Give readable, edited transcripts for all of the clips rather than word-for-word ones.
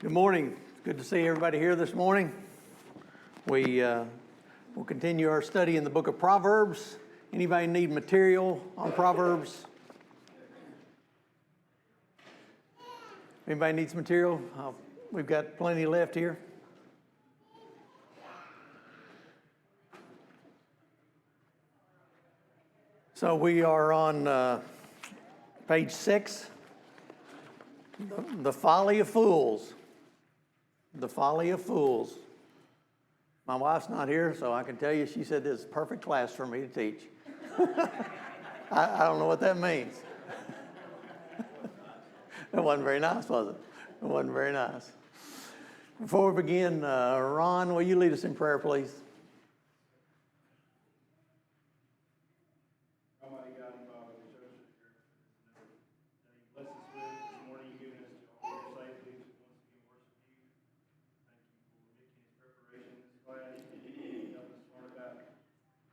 Good morning. Good to see everybody here this morning. We'll continue our study in the book of Proverbs. Anybody need material on Proverbs? Anybody needs material? We've got plenty left here. So we are on page 6, the Folly of Fools. The Folly of Fools. My wife's not here, so I can tell you she said this is a perfect class for me to teach. I don't know what that means. It wasn't very nice, was it? It wasn't very nice. Before we begin, Ron, will you lead us in prayer, please?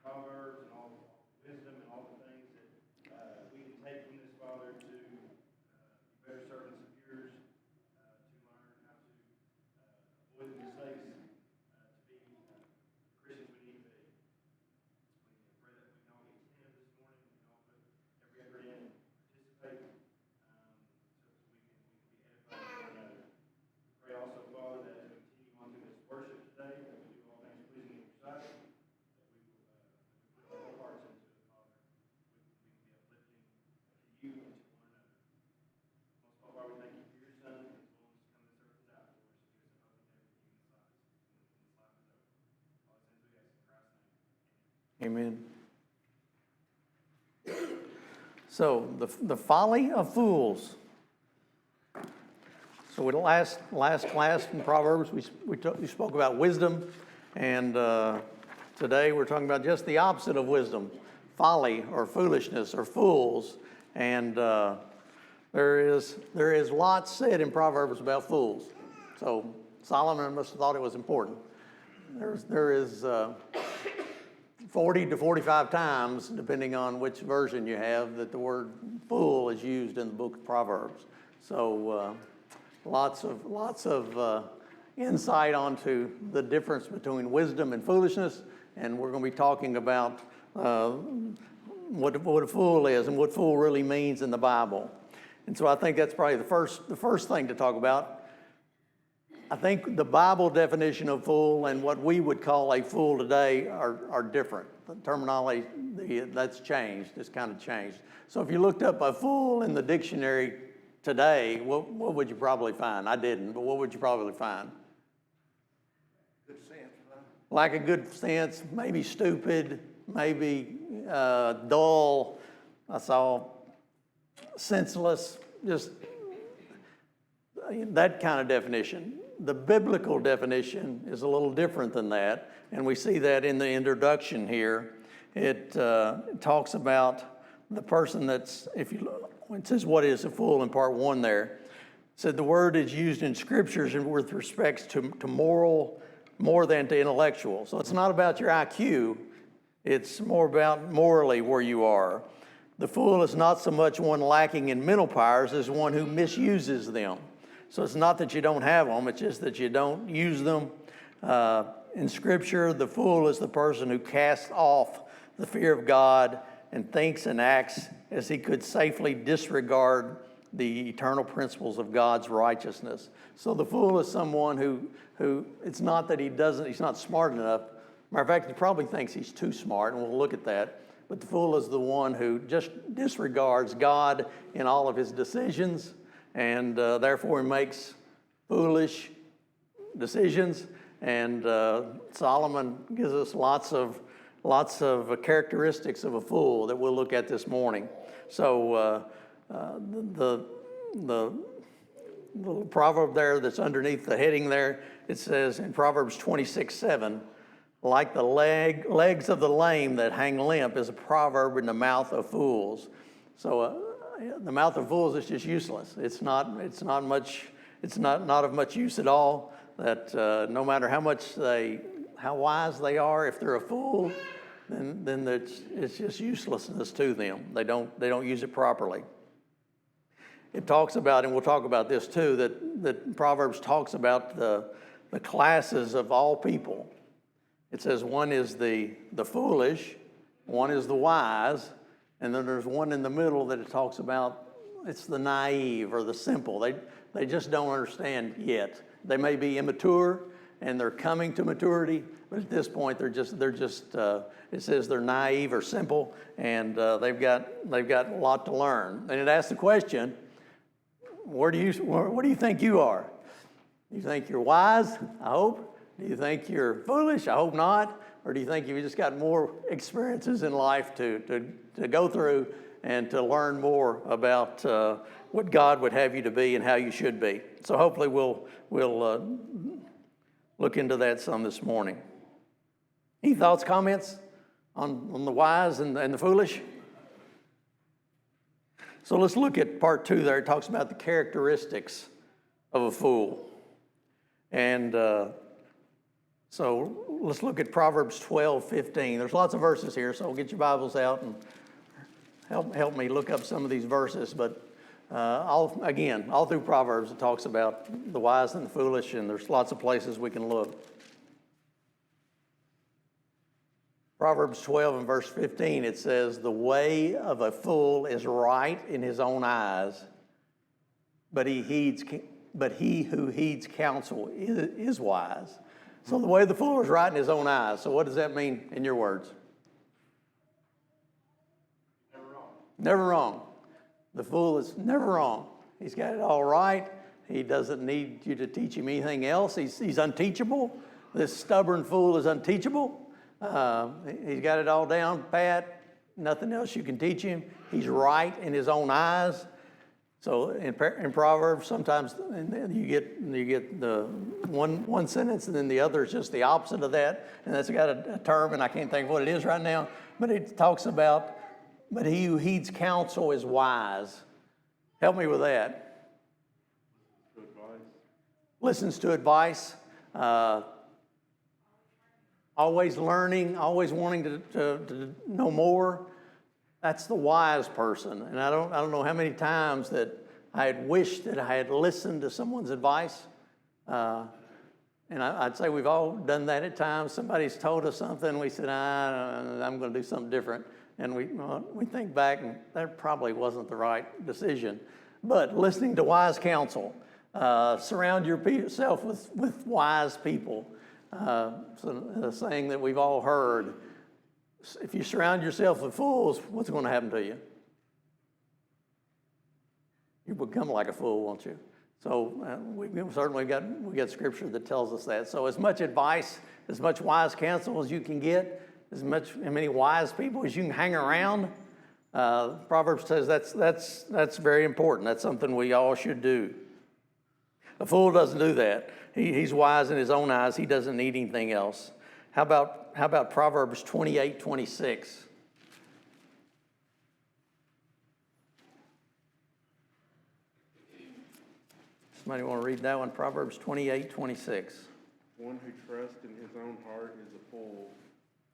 Proverbs and all wisdom and all the things that we can take from this, Father, to be better servants of yours, to learn how to avoid the mistakes, to be Christians we need to be. We pray that we can all get attentive this morning, we can all put every effort in and participate, so that we can be edified one another. We pray also, Father, that as we continue on through this worship today, that we do all things pleasing in your sight. Our hearts into it, Father, we can be uplifting to you and to one another. Most of all, Father, we thank you for your Son, who's willing to come to this earth and die for us, to give us a hope and everything in this life is over. All the sins we ask in Christ's name. Amen. So, the folly of fools. So, in the last class in Proverbs, we spoke about wisdom, and today we're talking about just the opposite of wisdom, folly or foolishness or fools. And there is lots said in Proverbs about fools. So Solomon must have thought it was important. There is 40 to 45 times, depending on which version you have, that the word fool is used in the book of Proverbs. So lots of insight onto the difference between wisdom and foolishness. And we're going to be talking about what a fool is and what fool really means in the Bible. And so I think that's probably the first thing to talk about. I think the Bible definition of fool and what we would call a fool today are different. The terminology, that's changed. It's kind of changed. So if you looked up a fool in the dictionary today, what would you probably find? I didn't, but what would you probably find? Lack of good sense, maybe stupid, maybe dull. I saw senseless, just that kind of definition. The biblical definition is a little different than that, and we see that in the introduction here. It talks about the person that's, if you look, it says what is a fool in part 1 there. It said the word is used in scriptures and with respects to moral more than to intellectual. So it's not about your IQ, it's more about morally where you are. The fool is not so much one lacking in mental powers as one who misuses them. So it's not that you don't have them, it's just that you don't use them. In Scripture, the fool is the person who casts off the fear of God and thinks and acts as he could safely disregard the eternal principles of God's righteousness. So the fool is someone who it's not that he's not smart enough. Matter of fact, he probably thinks he's too smart, and we'll look at that. But the fool is the one who just disregards God in all of his decisions, and therefore he makes foolish decisions. And Solomon gives us lots of characteristics of a fool that we'll look at this morning. So the little proverb there that's underneath the heading there, it says in Proverbs 26:7, like the legs of the lame that hang limp is a proverb in the mouth of fools. So the mouth of fools is just useless. It's not of much use at all. That no matter how wise they are, if they're a fool, then it's just uselessness to them. They don't use it properly. it talks about, and we'll talk about this too, that Proverbs talks about the classes of all people. It says one is the foolish, one is the wise, and then there's one in the middle that it talks about, it's the naive or the simple. They just don't understand yet. They may be immature and they're coming to maturity, but at this point they're just it says they're naive or simple, and they've got a lot to learn. And it asks the question, what do you think you are? Do you think you're wise? I hope. Do you think you're foolish? I hope not. Or do you think you've just got more experiences in life to go through and to learn more about what God would have you to be and how you should be? So hopefully we'll look into that some this morning. Any thoughts, comments on the wise and the foolish? So let's look at part 2 there. It talks about the characteristics of a fool. And so let's look at Proverbs 12:15. There's lots of verses here, so get your Bibles out and help me look up some of these verses. But all through Proverbs, it talks about the wise and the foolish, and there's lots of places we can look. Proverbs 12 and verse 15, it says, "The way of a fool is right in his own eyes, but he who heeds counsel is wise." So the way of the fool is right in his own eyes. So what does that mean in your words? Never wrong. Never wrong. The fool is never wrong. He's got it all right. He doesn't need you to teach him anything else. He's unteachable. This stubborn fool is unteachable. He's got it all down pat. Nothing else you can teach him. He's right in his own eyes. So in Proverbs, sometimes you get the one sentence, and then the other is just the opposite of that, and that's got a term, and I can't think of what it is right now. But it talks about, but he who heeds counsel is wise. Help me with that. Listens to advice. Always learning, always wanting to know more. That's the wise person. And I don't know how many times that I had wished that I had listened to someone's advice. And I'd say we've all done that at times. Somebody's told us something, we said, I'm going to do something different. And we think back, and that probably wasn't the right decision. But listening to wise counsel, surround yourself with wise people. So the saying that we've all heard, if you surround yourself with fools, what's going to happen to you? You become like a fool, won't you? So we got scripture that tells us that. So as much advice, as much wise counsel as you can get, as many wise people as you can hang around, Proverbs says that's very important. That's something we all should do. A fool doesn't do that. He's wise in his own eyes. He doesn't need anything else. How about Proverbs 28:26? Somebody want to read that one? Proverbs 28:26. One who trusts in his own heart is a fool.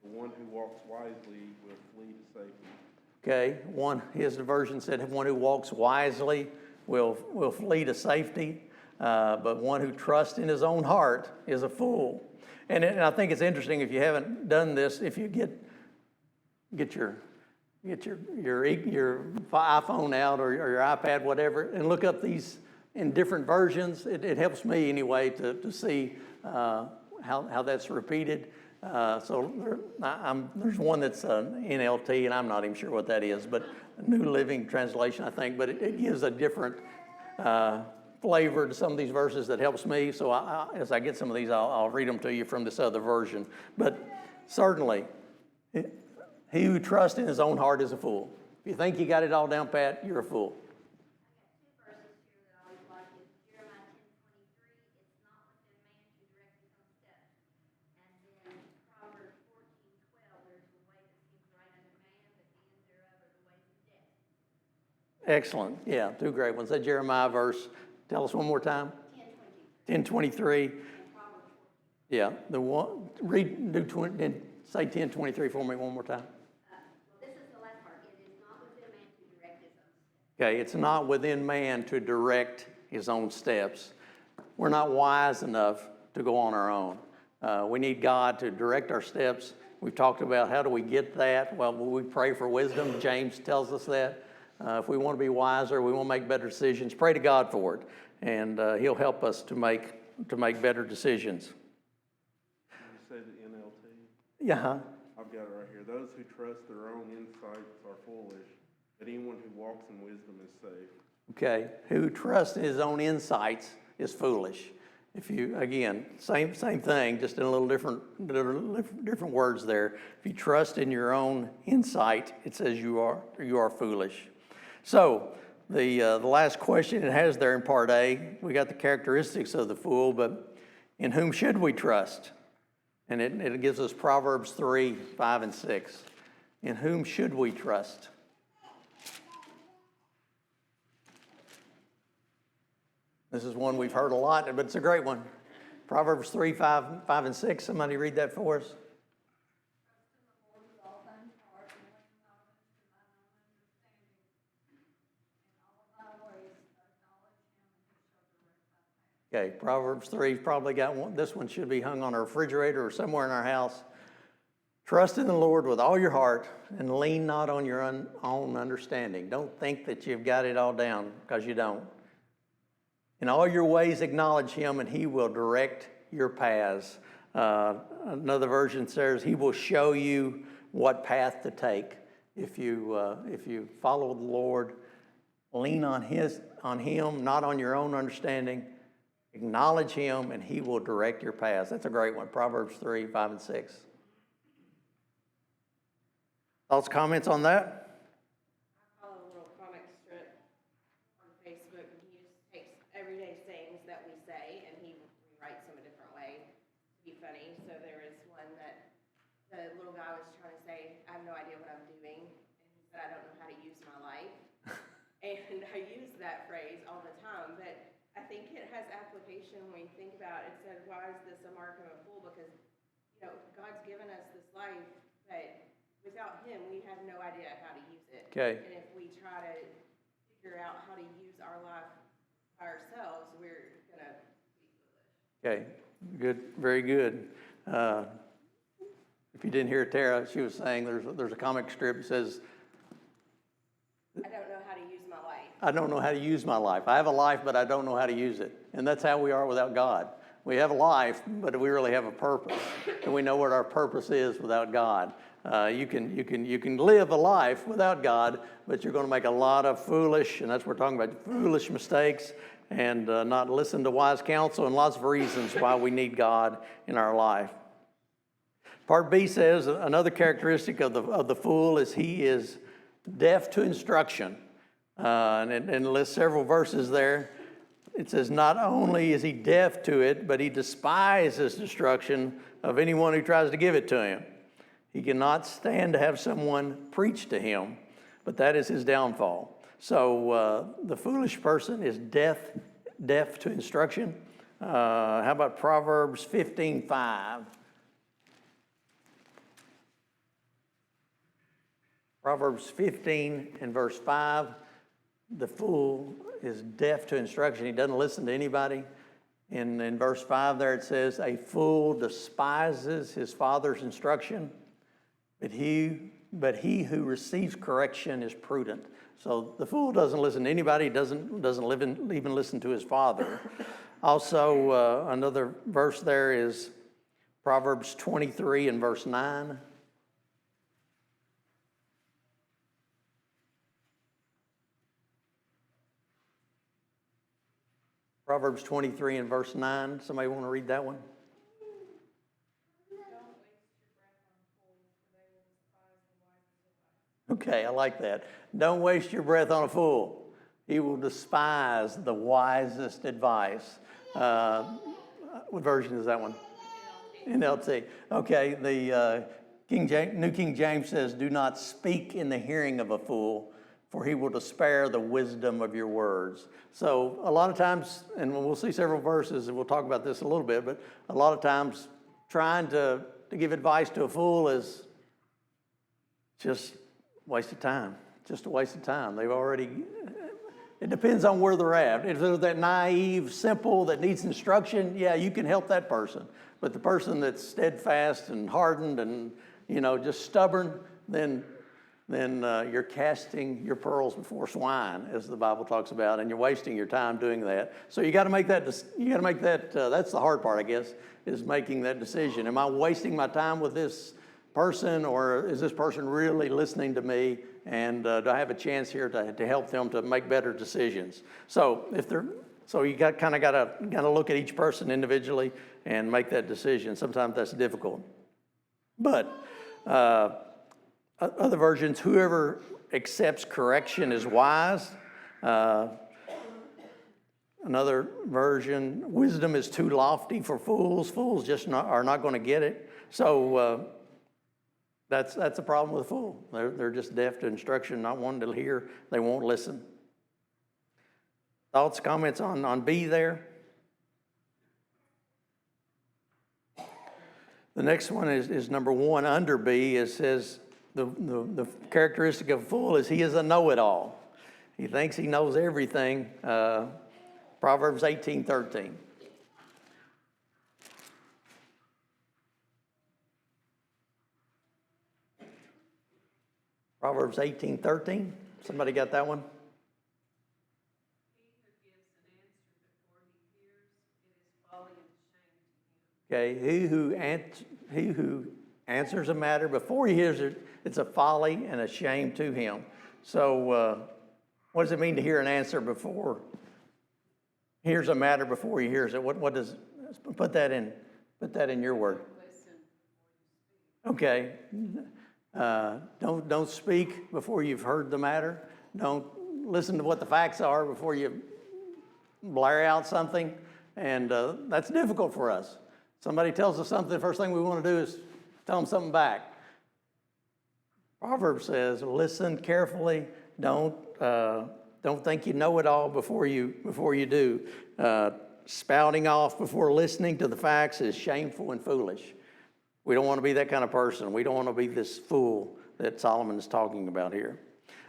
The one who walks wisely will flee to safety. Okay, his version said one who walks wisely will flee to safety. But one who trusts in his own heart is a fool. And I think it's interesting, if you haven't done this, if you get your iPhone out or your iPad, whatever, and look up these in different versions, it helps me anyway to see how that's repeated. So there's one that's NLT, and I'm not even sure what that is, but New Living Translation, I think. But it gives a different flavor to some of these verses that helps me. So as I get some of these, I'll read them to you from this other version. But certainly, he who trusts in his own heart is a fool. If you think you got it all down pat, you're a fool. Excellent. Yeah, two great ones. That Jeremiah verse, tell us one more time. 10:23. Yeah, the one, say 10:23 for me one more time. This is the last part. It is not within a man to direct his own steps. Okay, it's not within man to direct his own steps. We're not wise enough to go on our own. We need God to direct our steps. We've talked about how do we get that? Well, we pray for wisdom. James tells us that. If we want to be wiser, we want to make better decisions, pray to God for it. And he'll help us to make better decisions. Did you say the NLT? Yeah. I've got it right here. Those who trust their own insights are foolish, but anyone who walks in wisdom is safe. Okay. Who trusts in his own insights is foolish. If you, again, same thing, just in a little different words there. If you trust in your own insight, it says you are foolish. So the last question it has there in part A, we got the characteristics of the fool, but in whom should we trust? And it gives us Proverbs 3, 5, and 6. In whom should we trust? This is one we've heard a lot, but it's a great one. Proverbs 3, 5, and 6. Somebody read that for us. Okay, Proverbs 3 probably got one. This one should be hung on our refrigerator or somewhere in our house. Trust in the Lord with all your heart and lean not on your own understanding. Don't think that you've got it all down, because you don't. In all your ways acknowledge him, and he will direct your paths. Another version says he will show you what path to take. If you follow the Lord, lean on him, not on your own understanding. Acknowledge him, and he will direct your paths. That's a great one. Proverbs 3, 5, and 6. Thoughts, comments on that? The little guy was trying to say, I have no idea what I'm doing, and he said, I don't know how to use my life. And I use that phrase all the time, but I think it has application when you think about it. It said, why is this a mark of a fool? Because, God's given us this life, but without him, we have no idea how to use it. Okay. And if we try to figure out how to use our life by ourselves, we're going to be foolish. Okay, good, very good. If you didn't hear Tara, she was saying there's a comic strip that says, I don't know how to use my life. I don't know how to use my life. I have a life, but I don't know how to use it. And that's how we are without God. We have a life, but we really have a purpose. And we know what our purpose is without God. You can live a life without God, but you're going to make a lot of foolish, and that's what we're talking about, foolish mistakes, and not listen to wise counsel, and lots of reasons why we need God in our life. Part B says another characteristic of the fool is he is deaf to instruction. And it lists several verses there. It says not only is he deaf to it, but he despises instruction of anyone who tries to give it to him. He cannot stand to have someone preach to him, but that is his downfall. So the foolish person is deaf to instruction. How about Proverbs 15:5? Proverbs 15 and verse 5, the fool is deaf to instruction. He doesn't listen to anybody. In verse 5 there it says, a fool despises his father's instruction, but he who receives correction is prudent. So the fool doesn't listen to anybody, doesn't even listen to his father. Also, another verse there is Proverbs 23 and verse 9. Proverbs 23 and verse 9. Somebody want to read that one? Okay, I like that. Don't waste your breath on a fool. He will despise the wisest advice. What version is that one? NLT. Okay, the New King James says, do not speak in the hearing of a fool, for he will despair the wisdom of your words. So a lot of times, and we'll see several verses, and we'll talk about this a little bit, but a lot of times trying to give advice to a fool is just waste of time, just a waste of time. They've already It depends on where they're at. If they're that naive, simple, that needs instruction, yeah, you can help that person. But the person that's steadfast and hardened and, just stubborn, then you're casting your pearls before swine, as the Bible talks about, and you're wasting your time doing that. So you got to make that. That's the hard part, I guess, is making that decision. Am I wasting my time with this person, or is this person really listening to me? And do I have a chance here to help them to make better decisions? So you got to look at each person individually and make that decision. Sometimes that's difficult, but other versions, whoever accepts correction is wise. Another version, wisdom is too lofty for fools. Fools just are not going to get it. So that's a problem with a fool. They're just deaf to instruction, not wanting to hear. They won't listen. Thoughts, comments on B there? The next one is number 1 under B. It says the characteristic of a fool is he is a know-it-all. He thinks he knows everything. Proverbs 18:13. Proverbs 18:13. Somebody got that one? Okay, he who answers a matter before he hears it, it's a folly and a shame to him. So, what does it mean to hear an answer before? Hears a matter before he hears it. What does put that in your word? Okay. Don't speak before you've heard the matter. Don't listen to what the facts are before you blare out something, and that's difficult for us. Somebody tells us something, the first thing we want to do is tell them something back. Proverbs says, listen carefully. Don't think you know it all before you do. Spouting off before listening to the facts is shameful and foolish. We don't want to be that kind of person. We don't want to be this fool that Solomon is talking about here.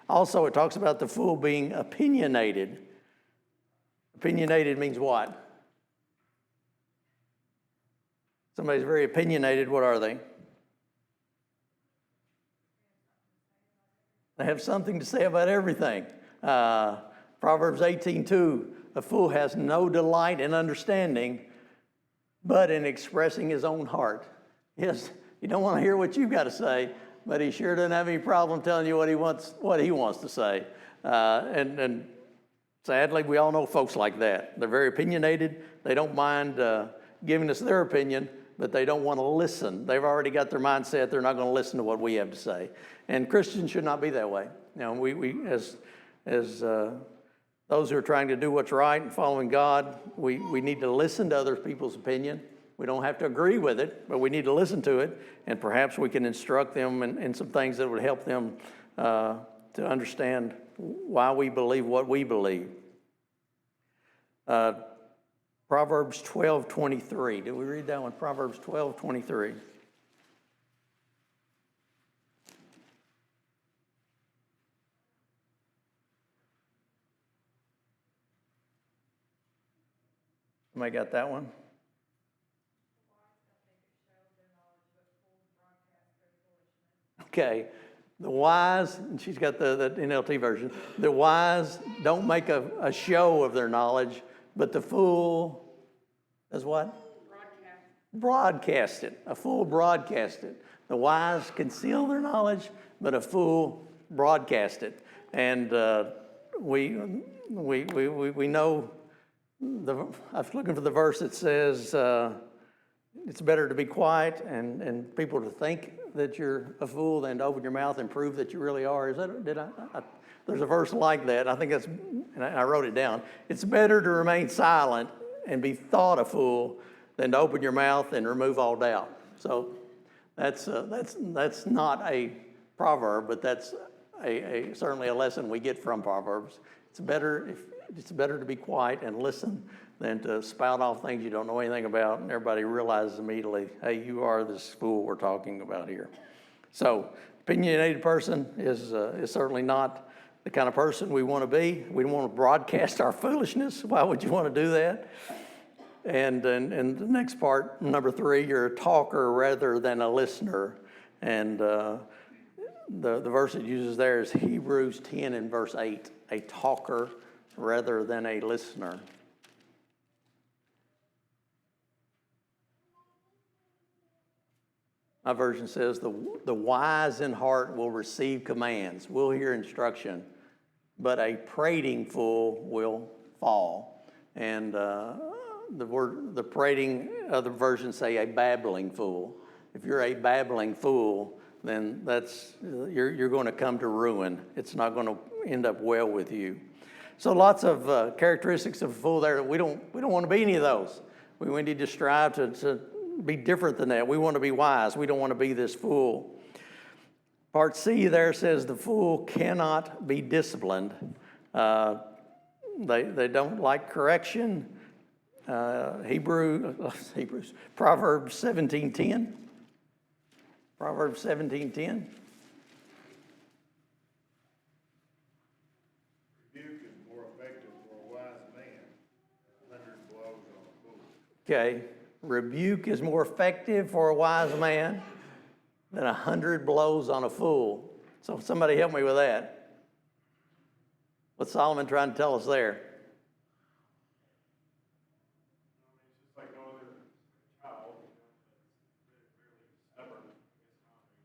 Also, it talks about the fool being opinionated. Opinionated means what? Somebody's very opinionated. What are they? They have something to say about everything. Proverbs 18:2, a fool has no delight in understanding, but in expressing his own heart. Yes, you don't want to hear what you've got to say, but he sure doesn't have any problem telling you what he wants to say. And sadly, we all know folks like that. They're very opinionated. They don't mind giving us their opinion, but they don't want to listen. They've already got their mindset. They're not going to listen to what we have to say. And Christians should not be that way. We as those who are trying to do what's right and following God, we need to listen to other people's opinion. We don't have to agree with it, but we need to listen to it, and perhaps we can instruct them in some things that would help them to understand why we believe what we believe. Proverbs 12:23. Did we read that one? Proverbs 12:23. Somebody got that one? Okay. The wise, and she's got the NLT version, the wise don't make a show of their knowledge, but the fool does what? Broadcast it. A fool broadcast it. The wise conceal their knowledge, but a fool broadcast it. And we know, I was looking for the verse that says, it's better to be quiet and people to think that you're a fool than to open your mouth and prove that you really are. There's a verse like that. I think and I wrote it down. It's better to remain silent and be thought a fool than to open your mouth and remove all doubt. So that's not a proverb, but that's certainly a lesson we get from Proverbs. It's better to be quiet and listen than to spout off things you don't know anything about, and everybody realizes immediately, hey, you are this fool we're talking about here. So, opinionated person is certainly not the kind of person we want to be. We don't want to broadcast our foolishness. Why would you want to do that? And the next part, number 3, you're a talker rather than a listener. And the verse it uses there is Hebrews 10 and verse 8, a talker rather than a listener. My version says the wise in heart will receive commands, will hear instruction, but a prating fool will fall. And the prating, other versions say a babbling fool. If you're a babbling fool, then you're going to come to ruin. It's not going to end up well with you. So lots of characteristics of a fool there. We don't want to be any of those. We need to strive to be different than that. We want to be wise. We don't want to be this fool. Part C there says the fool cannot be disciplined. They don't like correction. Hebrews, Proverbs 17:10. Proverbs 17:10. Rebuke is more effective for a wise man than 100 blows on a fool. Okay. Rebuke is more effective for a wise man than 100 blows on a fool. So somebody help me with that. What's Solomon trying to tell us there? It's just like no other child, that's fairly stubborn against something.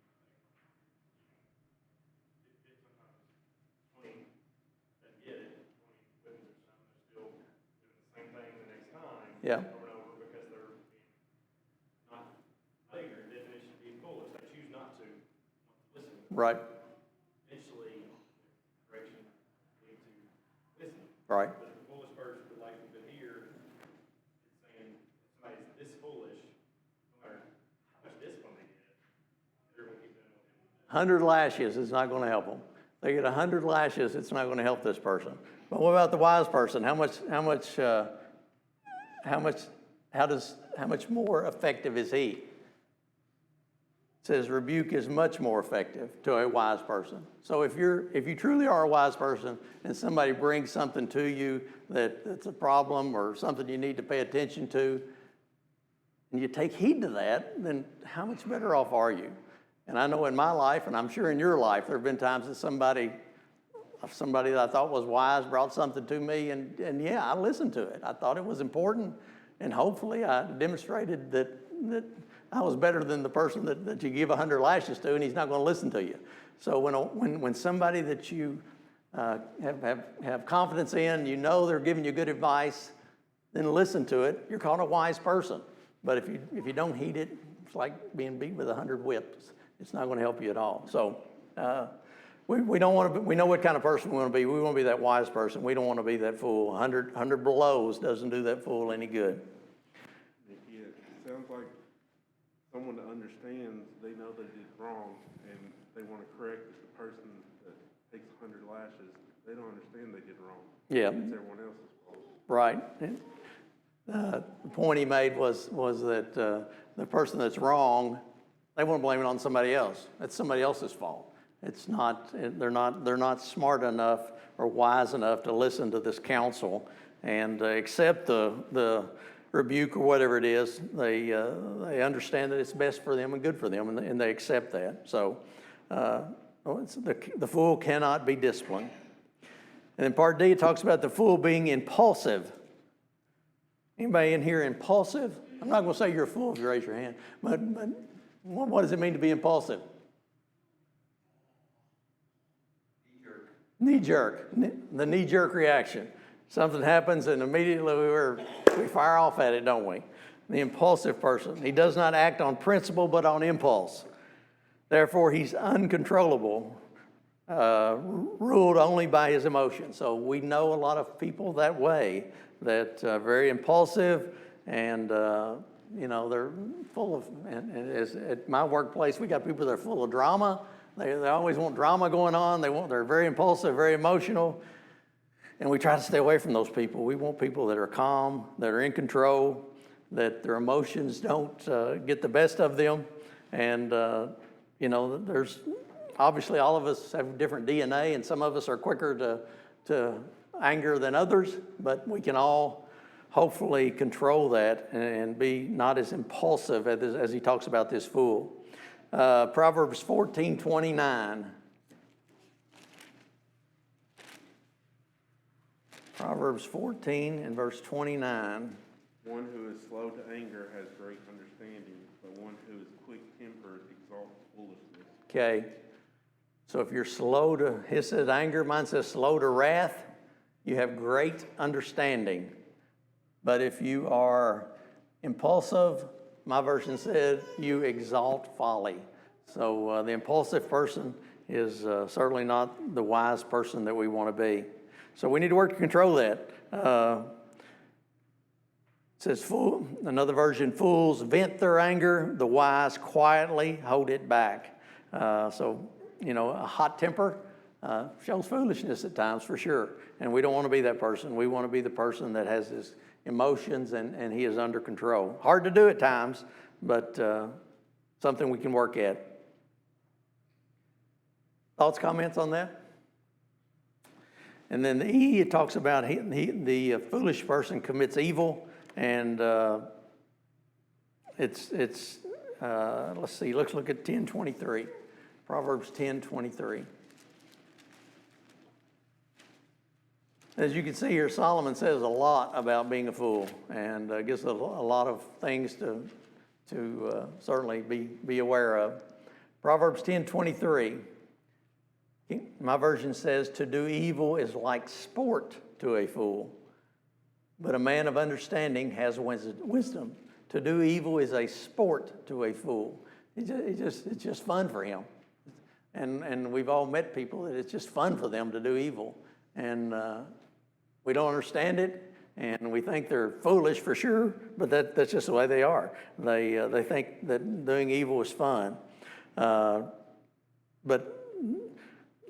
It sometimes 20 that get it, 20 wouldn't or something, they're still doing the same thing the next time. Yeah. Over and over because they're being not bigger definition of being foolish. They choose not to listen. Right. Eventually, correction leads to wisdom. Right. But a foolish person would like to hear it's saying somebody's this foolish, no matter how much discipline they get, they're going to keep doing it. 100 lashes is not going to help them. They get 100 lashes, it's not going to help this person. But what about the wise person? How much more effective is he? It says rebuke is much more effective to a wise person. So if you truly are a wise person and somebody brings something to you that's a problem or something you need to pay attention to, and you take heed to that, then how much better off are you? And I know in my life, and I'm sure in your life, there have been times that somebody that I thought was wise brought something to me, and yeah, I listened to it. I thought it was important, and hopefully I demonstrated that I was better than the person that you give 100 lashes to, and he's not going to listen to you. So when somebody that you have confidence in, you know they're giving you good advice, then listen to it. You're called a wise person. But if you don't heed it, it's like being beat with 100 whips. It's not going to help you at all. So we don't want to. We know what kind of person we want to be. We want to be that wise person. We don't want to be that fool. 100 blows doesn't do that fool any good. Yeah, it sounds like someone that understands, they know they did wrong, and they want to correct the person that takes 100 lashes. They don't understand they did wrong. Yeah. It's everyone else's fault. Right. The point he made was that the person that's wrong, they want to blame it on somebody else. It's somebody else's fault. It's not. They're not smart enough or wise enough to listen to this counsel and accept the rebuke or whatever it is. They understand that it's best for them and good for them, and they accept that. So the fool cannot be disciplined. And then part D, it talks about the fool being impulsive. Anybody in here impulsive? I'm not going to say you're a fool if you raise your hand, but what does it mean to be impulsive? Knee-jerk. The knee-jerk reaction. Something happens and immediately we fire off at it, don't we? The impulsive person. He does not act on principle but on impulse. Therefore, he's uncontrollable, ruled only by his emotions. So we know a lot of people that way, that very impulsive and they're full of, and at my workplace, we got people that are full of drama. They always want drama going on. They're very impulsive, very emotional. And we try to stay away from those people. We want people that are calm, that are in control, that their emotions don't get the best of them. And, obviously all of us have different DNA, and some of us are quicker to anger than others, but we can all hopefully control that and be not as impulsive as he talks about this fool. Proverbs 14:29. Proverbs 14 and verse 29. One who is slow to anger has great understanding, but one who is quick-tempered exalts foolishness. Okay, so if you're slow to, his says anger, mine says slow to wrath, you have great understanding. But if you are impulsive, my version said, you exalt folly. So the impulsive person is certainly not the wise person that we want to be. So we need to work to control that. It says, another version, fools vent their anger, the wise quietly hold it back. So, a hot temper shows foolishness at times for sure. And we don't want to be that person. We want to be the person that has his emotions and he is under control. Hard to do at times, but something we can work at. Thoughts, comments on that? And then the E, it talks about the foolish person commits evil, and let's see, let's look at 10:23, Proverbs 10:23. As you can see here, Solomon says a lot about being a fool, and gives a lot of things to certainly be aware of. Proverbs 10:23. My version says, to do evil is like sport to a fool, but a man of understanding has wisdom. To do evil is a sport to a fool. It's just fun for him. And we've all met people that it's just fun for them to do evil. And we don't understand it, and we think they're foolish for sure, but that's just the way they are. They think that doing evil is fun. But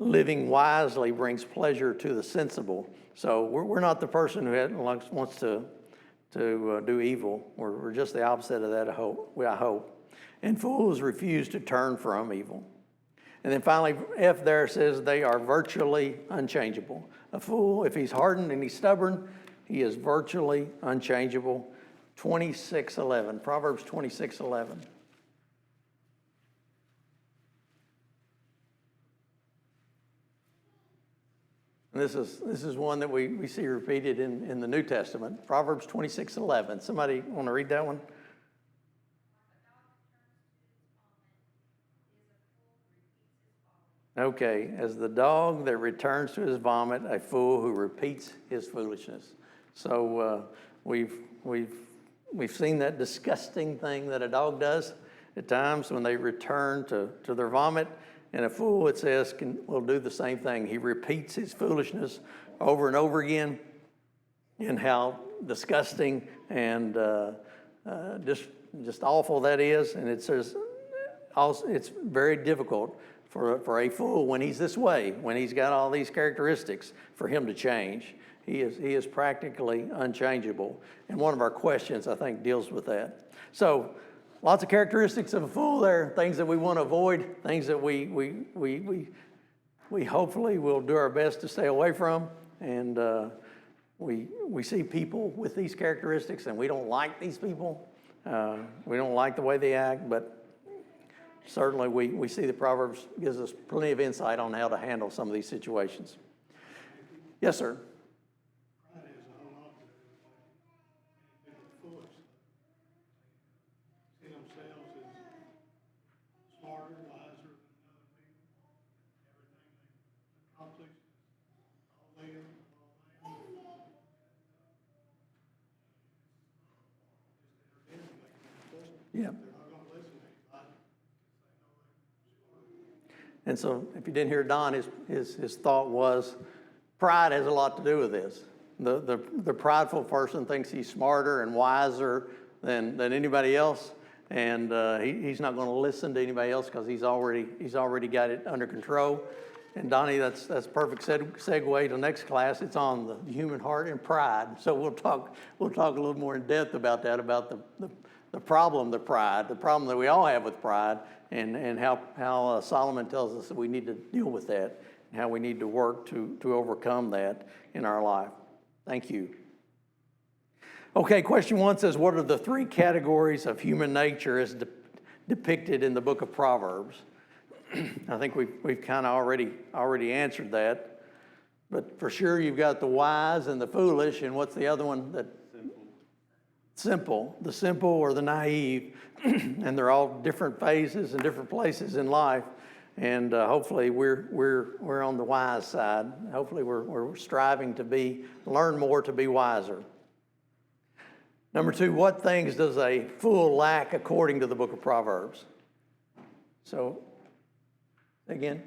living wisely brings pleasure to the sensible. So we're not the person who wants to do evil. We're just the opposite of that, I hope. And fools refuse to turn from evil. And then finally, F there says they are virtually unchangeable. A fool, if he's hardened and he's stubborn, he is virtually unchangeable. 26:11, Proverbs 26:11. And this is one that we see repeated in the New Testament. Proverbs 26:11. Somebody want to read that one? Okay, as the dog that returns to his vomit, a fool who repeats his foolishness. So we've seen that disgusting thing that a dog does at times when they return to their vomit. And a fool, it says, will do the same thing. He repeats his foolishness over and over again, and how disgusting and just awful that is. And it says also it's very difficult for a fool when he's this way, when he's got all these characteristics, for him to change. He is practically unchangeable. And one of our questions, I think, deals with that. So lots of characteristics of a fool there, things that we want to avoid, things that we hopefully will do our best to stay away from. And we see people with these characteristics, and we don't like these people. We don't like the way they act, but certainly we see the Proverbs gives us plenty of insight on how to handle some of these situations. Yes, sir. Pride has a whole lot to do with people foolish. See themselves as smarter, wiser than other people. Everything they accomplish is all them, all them. Just their business making them fool. Yeah. They're not going to listen to anybody. And so if you didn't hear Don, his thought was pride has a lot to do with this. The prideful person thinks he's smarter and wiser than anybody else, and he's not going to listen to anybody else because he's already got it under control. And Donnie, that's perfect segue to the next class. It's on the human heart and pride. So we'll talk a little more in depth about that, about the the problem that we all have with pride, and how Solomon tells us that we need to deal with that, and how we need to work to overcome that in our life. Thank you. Okay, question 1 says, what are the 3 categories of human nature as depicted in the book of Proverbs? I think we've kind of already answered that. But for sure, you've got the wise and the foolish, and what's the other one? Simple. The simple or the naive, and they're all different phases and different places in life. And hopefully, we're on the wise side. Hopefully, we're striving to learn more to be wiser. Number 2, what things does a fool lack according to the book of Proverbs? So, again.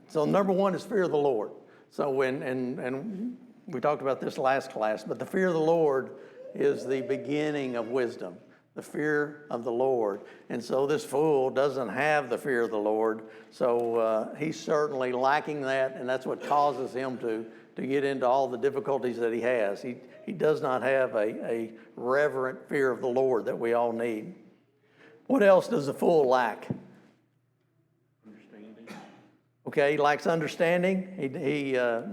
So number 1 is fear of the Lord. So and we talked about this last class, but the fear of the Lord is the beginning of wisdom, the fear of the Lord. And so this fool doesn't have the fear of the Lord, so he's certainly lacking that, and that's what causes him to get into all the difficulties that he has. He does not have a reverent fear of the Lord that we all need. What else does the fool lack? Okay, he lacks understanding.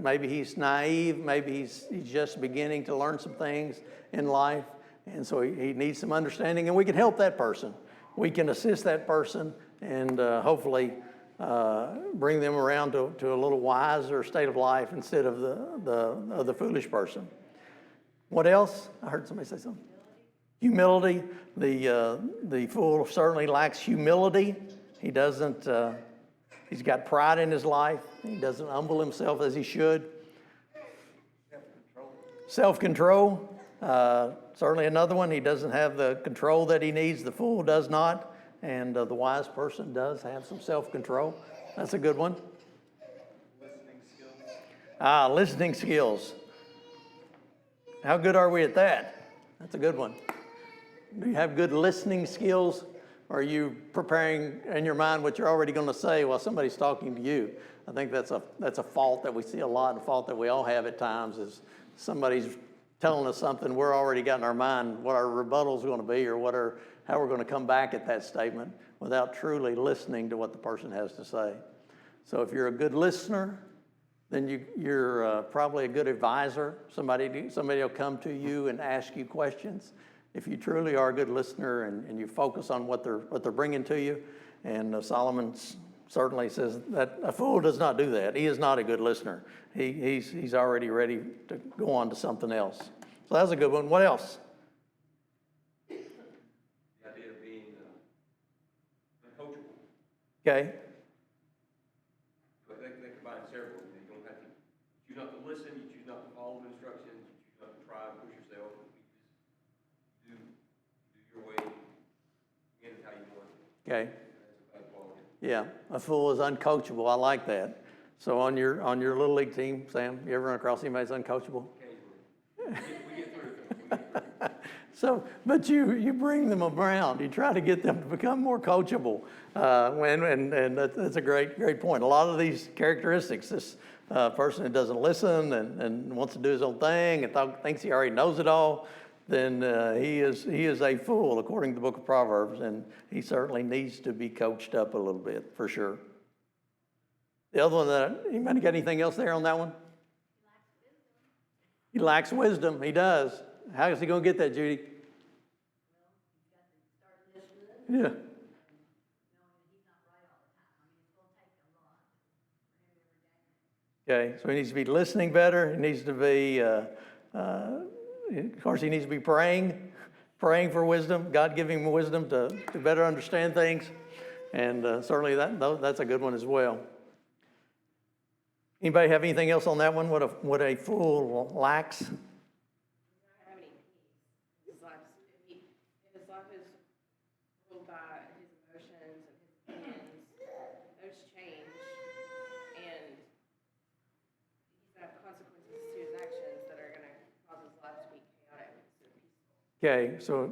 Maybe he's naive. Maybe he's just beginning to learn some things in life, and so he needs some understanding. And we can help that person. We can assist that person, and hopefully bring them around to a little wiser state of life instead of the foolish person. What else? I heard somebody say something. Humility. The fool certainly lacks humility. He doesn't. He's got pride in his life. He doesn't humble himself as he should. Self-control. Certainly another one. He doesn't have the control that he needs. The fool does not. And the wise person does have some self-control. That's a good one. Listening skills. Listening skills. How good are we at that? That's a good one. Do you have good listening skills? Or are you preparing in your mind what you're already going to say while somebody's talking to you? I think that's a fault that we see a lot, and a fault that we all have at times is somebody's telling us something, we're already got in our mind what our rebuttal is going to be, or how we're going to come back at that statement without truly listening to what the person has to say. So if you're a good listener, then you're probably a good advisor. Somebody will come to you and ask you questions. If you truly are a good listener and you focus on what they're bringing to you, and Solomon certainly says that a fool does not do that. He is not a good listener. He's already ready to go on to something else. So that's a good one. What else? The idea of being uncoachable. Okay. But they combine several. You don't have to choose not to listen. You choose not to follow the instructions. You choose not to try and push yourself. You do your way. Again, is how you want it. Okay. That's a bad quality. Yeah, a fool is uncoachable. I like that. So on your little league team, Sam, you ever run across anybody that's uncoachable? Occasionally. We get through it. So, but you bring them around. You try to get them to become more coachable. And that's a great point. A lot of these characteristics, this person who doesn't listen and wants to do his own thing and thinks he already knows it all, then he is a fool according to the book of Proverbs, and he certainly needs to be coached up a little bit for sure. The other one, anybody got anything else there on that one? He lacks wisdom. He does. How is he going to get that, Judy? Yeah. Okay, so he needs to be listening better. He needs to be, of course, he needs to be praying for wisdom. God give him wisdom to better understand things. And certainly that's a good one as well. Anybody have anything else on that one? What a fool lacks? Does not have any peace. His life is ruled by his emotions and his opinions. Those change, and he's going to have consequences to his actions that are going to cause his life to be chaotic instead of peaceful. Okay, so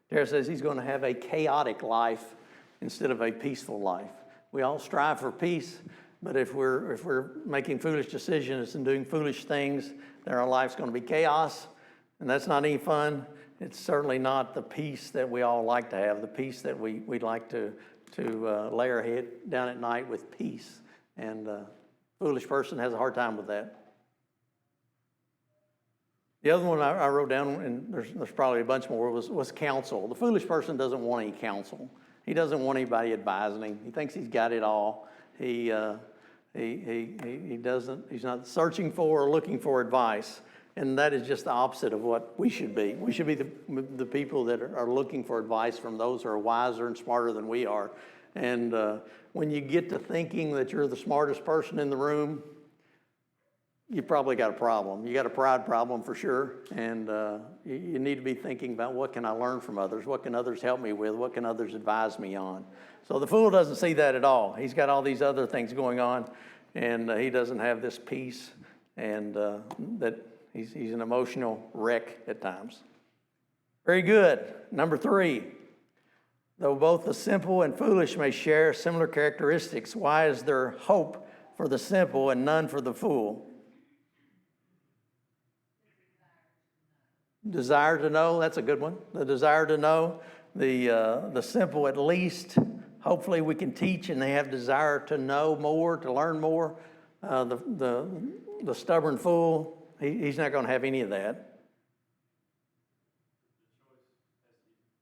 Tara says he's going to have a chaotic life instead of a peaceful life. We all strive for peace, but if we're making foolish decisions and doing foolish things, then our life's going to be chaos, and that's not any fun. It's certainly not the peace that we all like to have, the peace that we'd like to lay our head down at night with peace. And foolish person has a hard time with that. The other one I wrote down, and there's probably a bunch more, was counsel. The foolish person doesn't want any counsel. He doesn't want anybody advising him. He thinks he's got it all. He doesn't. He's not searching for or looking for advice, and that is just the opposite of what we should be. We should be the people that are looking for advice from those who are wiser and smarter than we are. And when you get to thinking that you're the smartest person in the room, you probably got a problem. You got a pride problem for sure, and you need to be thinking about what can I learn from others? What can others help me with? What can others advise me on? So the fool doesn't see that at all. He's got all these other things going on, and he doesn't have this peace, and that he's an emotional wreck at times. Very good. Number 3, though both the simple and foolish may share similar characteristics, why is there hope for the simple and none for the fool? Desire to know, that's a good one. The desire to know. The simple, at least, hopefully we can teach, and they have desire to know more, to learn more. The stubborn fool, he's not going to have any of that.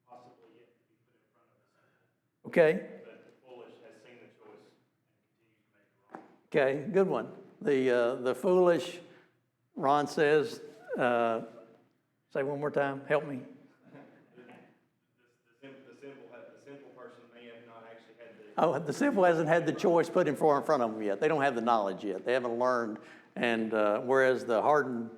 Possibly yet to be put in front of us. Okay. But the foolish has seen the choice and continues to make it wrong. Okay, good one. The foolish, Ron says, say one more time, help me. The simple person may have not actually had the. Oh, the simple hasn't had the choice put in front of them yet. They don't have the knowledge yet. They haven't learned. And whereas the hardened,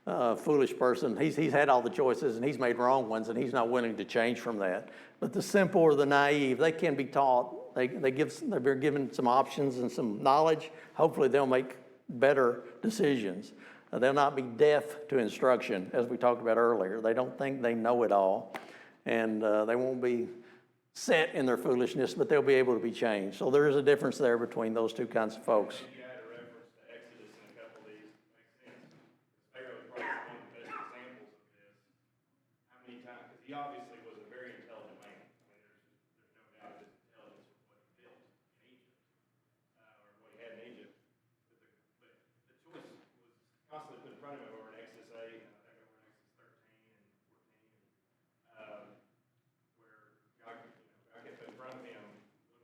foolish person, he's had all the choices and he's made wrong ones, and he's not willing to change from that. But the simple or the naive, they can be taught. They've been given some options and some knowledge. Hopefully they'll make better decisions. They'll not be deaf to instruction, as we talked about earlier. They don't think they know it all, and they won't be set in their foolishness, but they'll be able to be changed. So there is a difference there between those two kinds of folks. You had a reference to Exodus in a couple of these. Makes sense. Pharaoh is probably one of the best examples of this. How many times? Because he obviously was a very intelligent man. I mean, there's no doubt his intelligence was what he built in Egypt, or what he had in Egypt. But the choice was constantly put in front of him over in Exodus 8, and I think over in Exodus 13 and 14, where God kept putting in front of him,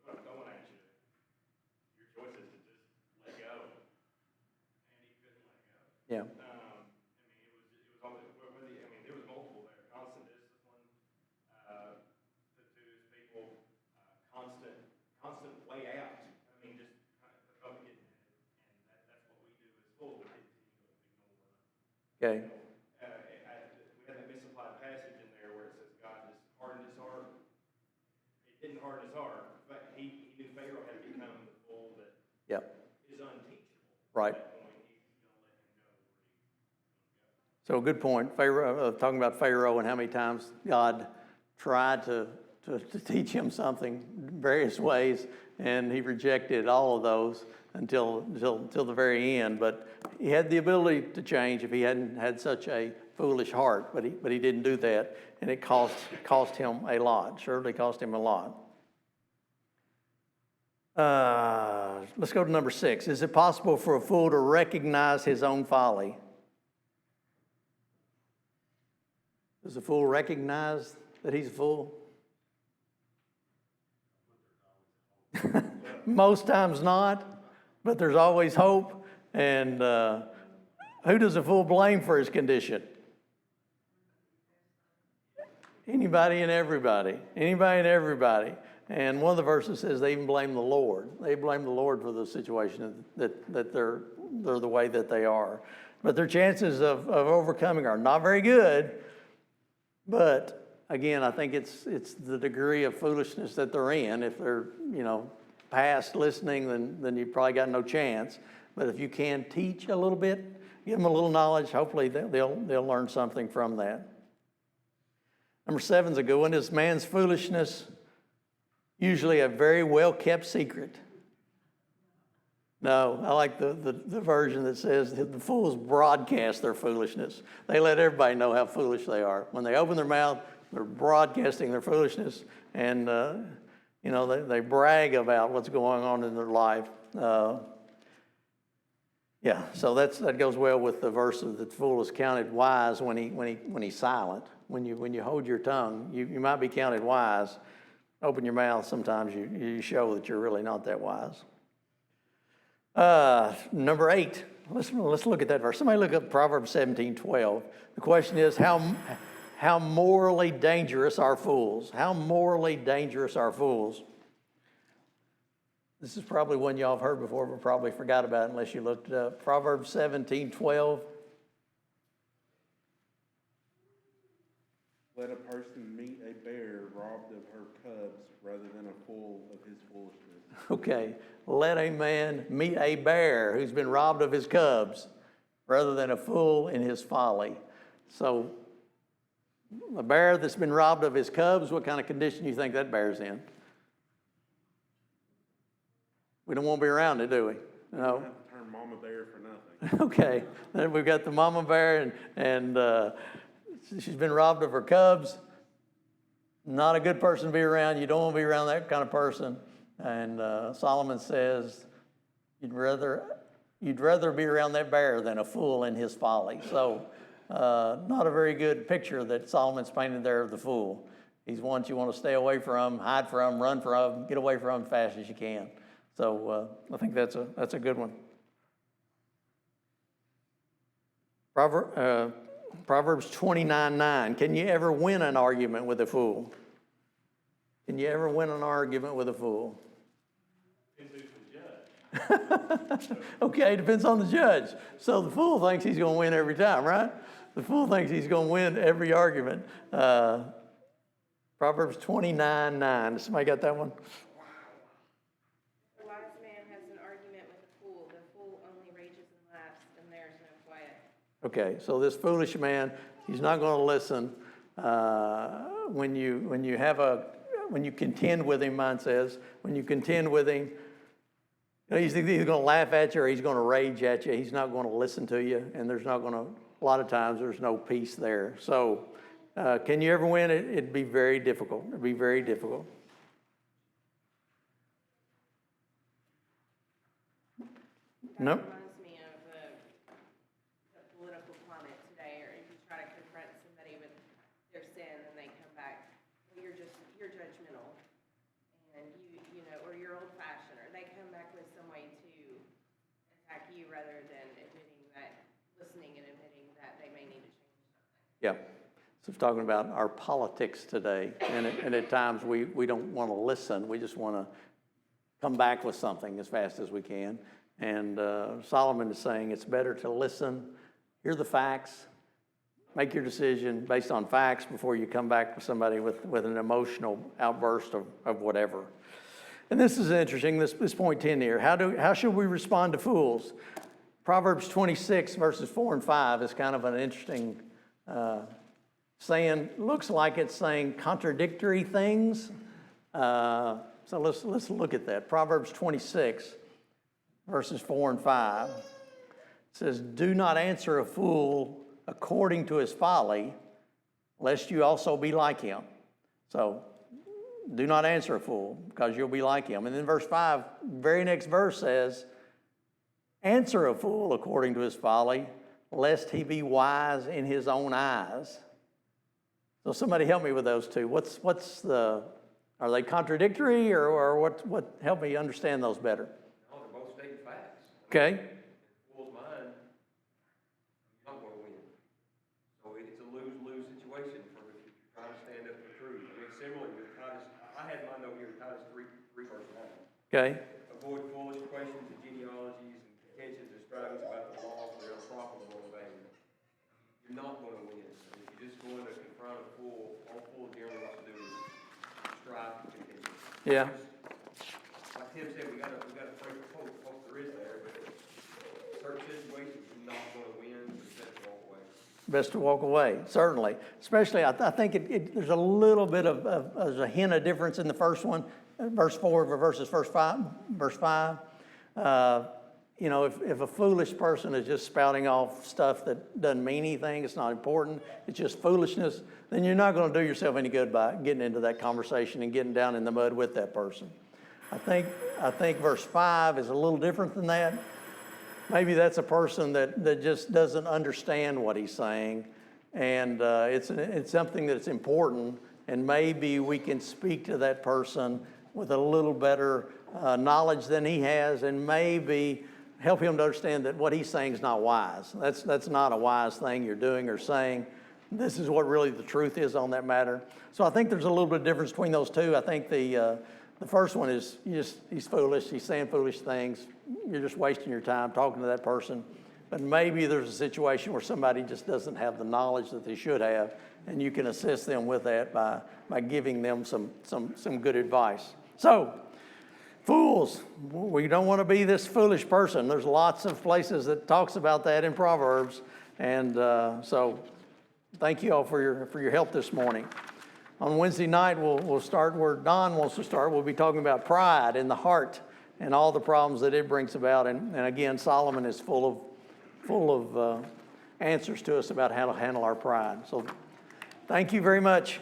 look what I'm throwing at you. Your choice is to just let go, and he couldn't let go. Yeah. I mean, there was multiple there. Constant discipline to his people, constant way out. I mean, just up getting at it, and that's what we do as full. We continue to ignore. Okay. We had that misapplied passage in there where it says God just hardened his heart. It didn't harden his heart. In fact, he knew Pharaoh had become the fool that Yep. is unteachable. Right. At that point, he's going to let him go where he. So good point. Pharaoh, talking about Pharaoh and how many times God tried to teach him something various ways, and he rejected all of those until the very end. But he had the ability to change if he hadn't had such a foolish heart. But he didn't do that, and it cost him a lot. Surely cost him a lot. Let's go to number 6. Is it possible for a fool to recognize his own folly? Does a fool recognize that he's a fool? Most times not, but there's always hope. And who does a fool blame for his condition? Anybody and everybody. Anybody and everybody. And one of the verses says they even blame the Lord. They blame the Lord for the situation that they're the way that they are. But their chances of overcoming are not very good. But again, I think it's the degree of foolishness that they're in. If they're, past listening, then you've probably got no chance. But if you can teach a little bit, give them a little knowledge, hopefully they'll learn something from that. Number 7 is a good one. Is man's foolishness usually a very well-kept secret? No, I like the version that says the fools broadcast their foolishness. They let everybody know how foolish they are. When they open their mouth, they're broadcasting their foolishness, and they brag about what's going on in their life. Yeah, so that goes well with the verse of the fool is counted wise when he's silent. When you hold your tongue, you might be counted wise. Open your mouth. Sometimes you show that you're really not that wise. Number 8. Let's look at that verse. Somebody look up Proverbs 17:12. The question is, how morally dangerous are fools? How morally dangerous are fools? This is probably one y'all have heard before, but probably forgot about it unless you looked it up. Proverbs 17:12. Let a person meet a bear robbed of her cubs rather than a fool of his foolishness. Okay, let a man meet a bear who's been robbed of his cubs rather than a fool in his folly. So, a bear that's been robbed of his cubs, what kind of condition do you think that bear's in? We don't want to be around it, do we? You No. don't have to turn mama bear for nothing. Okay, then we've got the mama bear, and she's been robbed of her cubs. Not a good person to be around. You don't want to be around that kind of person. And Solomon says, you'd rather be around that bear than a fool in his folly. So, not a very good picture that Solomon's painted there of the fool. He's one you want to stay away from, hide from, run from, get away from as fast as you can. So I think that's a good one. Proverbs 29:9. Can you ever win an argument with a fool? Can you ever win an argument with a fool? Okay, depends on the judge. So the fool thinks he's going to win every time, right? The fool thinks he's going to win every argument. Proverbs 29:9. Somebody got that one? The wise man has an argument with a fool. The fool only rages and laughs, and there is no quiet. Okay, so this foolish man, he's not going to listen. When you contend with him, mine says, when you contend with him, he's either going to laugh at you or he's going to rage at you. He's not going to listen to you, and a lot of times there's no peace there. So, can you ever win it? It'd be very difficult. It'd be very difficult. No. That reminds me of the political climate today, or if you try to confront somebody with their sin and they come back, well, you're judgmental, and or you're old-fashioned, or they come back with some way to attack you rather than listening and admitting that they may need to change something. Yeah. So it's talking about our politics today, and at times we don't want to listen. We just want to come back with something as fast as we can. And Solomon is saying it's better to listen, hear the facts, make your decision based on facts before you come back with somebody with an emotional outburst of whatever. And this is interesting, this point 10 here. How should we respond to fools? Proverbs 26, verses 4 and 5 is kind of an interesting saying. Looks like it's saying contradictory things. So let's look at that. Proverbs 26, verses 4 and 5. It says, do not answer a fool according to his folly, lest you also be like him. So, do not answer a fool, because you'll be like him. And then verse 5, very next verse says, answer a fool according to his folly, lest he be wise in his own eyes. So somebody help me with those two. Are they contradictory, or what? Help me understand those better. No, they're both stating facts. Okay. In the fool's mind, you're not going to win. So it's a lose-lose situation for if you're trying to stand up for truth. I mean, similarly with Titus, I had my note here, Titus 3 verse 1. Okay. Avoid foolish questions and genealogies and contentions and strivings about the law, for they're unprofitable and vain. You're not going to win. If you're just going to confront a fool, all a fool generally wants to do is strive and contend. Yeah. Like Tim said, we got to pray for hope there is there, but certain situations you're not going to win, it's best to walk away. Best to walk away, certainly. Especially, I think there's a little bit there's a hint of difference in the first one, verse 4 versus verse 5. you know, if a foolish person is just spouting off stuff that doesn't mean anything, it's not important, it's just foolishness, then you're not going to do yourself any good by getting into that conversation and getting down in the mud with that person. I think verse 5 is a little different than that. Maybe that's a person that just doesn't understand what he's saying, and it's something that's important, and maybe we can speak to that person with a little better knowledge than he has, and maybe help him to understand that what he's saying is not wise. That's not a wise thing you're doing or saying. This is what really the truth is on that matter. So I think there's a little bit of difference between those two. I think the first one is he's foolish. He's saying foolish things. You're just wasting your time talking to that person. But maybe there's a situation where somebody just doesn't have the knowledge that they should have, and you can assist them with that by giving them some good advice. So, fools, we don't want to be this foolish person. There's lots of places that talks about that in Proverbs, and so thank you all for your help this morning. On Wednesday night, we'll start where Don wants to start. We'll be talking about pride in the heart and all the problems that it brings about. And again, Solomon is full of answers to us about how to handle our pride. So thank you very much.